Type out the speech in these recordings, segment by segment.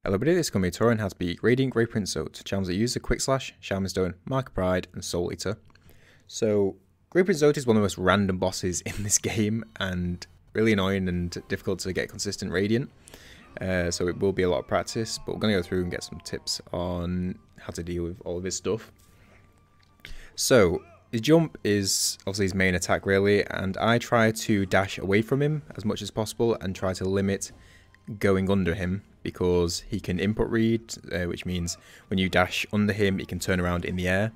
Hello everybody, this is going to be a tutorial on how to beat Radiant Grey Prince Zote, charms that use the Quick Slash, Shaman Stone, Mark of Pride, and Soul Eater. So, Grey Prince Zote is one of the most random bosses in this game, and really annoying and difficult to get consistent Radiant. So it will be a lot of practice, but we're going to go through and get some tips on how to deal with all of his stuff. So, his jump is obviously his main attack really, and I try to dash away from him as much as possible and try to limit going under him, because he can input read, which means when you dash under him he can turn around in the air,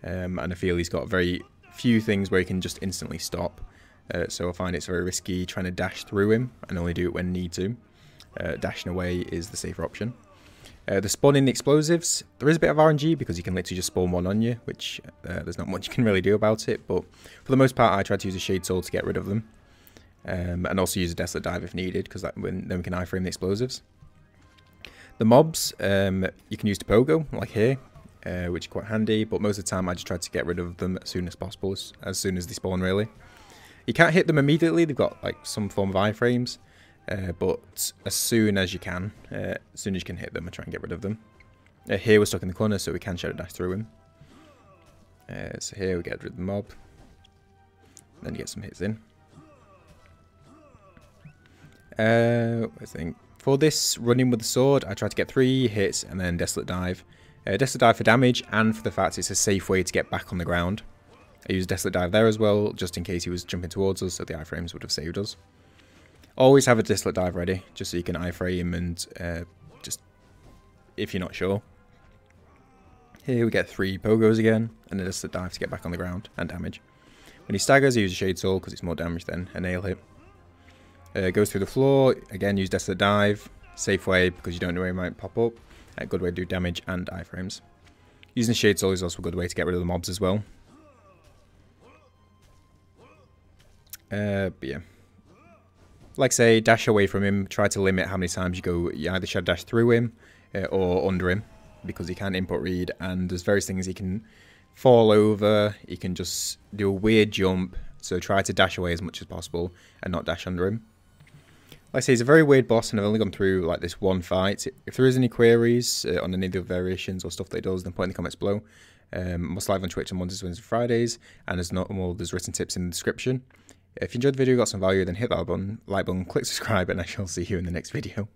and I feel he's got very few things where he can just instantly stop, so I find it's very risky trying to dash through him and only do it when need to. Dashing away is the safer option. The spawning the explosives, there is a bit of RNG because you can literally just spawn one on you, which there's not much you can really do about it, but for the most part I try to use a Shade Soul to get rid of them. And also use a Desolate Dive if needed, because then we can iframe the explosives. The mobs, you can use the pogo, like here, which is quite handy, but most of the time I just try to get rid of them as soon as possible, as soon as they spawn really. You can't hit them immediately, they've got like some form of iframes, but as soon as you can hit them, I try and get rid of them. Here we're stuck in the corner, so we can Shadow Dash through him. So here we get rid of the mob, then you get some hits in. I think for this running with the sword, I try to get 3 hits and then Desolate Dive. Desolate Dive for damage and for the fact it's a safe way to get back on the ground. I use Desolate Dive there as well, just in case he was jumping towards us, so the iframes would have saved us. Always have a Desolate Dive ready, just so you can iframe and just if you're not sure. Here we get 3 pogos again, and a Desolate Dive to get back on the ground and damage. When he staggers, I use a Shade Soul because it's more damage than a nail hit. Goes through the floor, again use Desolate Dive, safe way because you don't know where he might pop up, a good way to do damage and iframes. Using the Shade Soul is also a good way to get rid of the mobs as well. But yeah, like I say, dash away from him, try to limit how many times you either Shadow Dash through him or under him, because he can input read and there's various things he can fall over, he can just do a weird jump, so try to dash away as much as possible and not dash under him. Like I say, he's a very weird boss, and I've only gone through like this one fight. If there is any queries on any of the variations or stuff that he does, then put in the comments below. I'm also live on Twitch on Mondays, Wednesdays, and Fridays, and as normal, there's written tips in the description. If you enjoyed the video, got some value, then hit that like button, click subscribe, and I shall see you in the next video.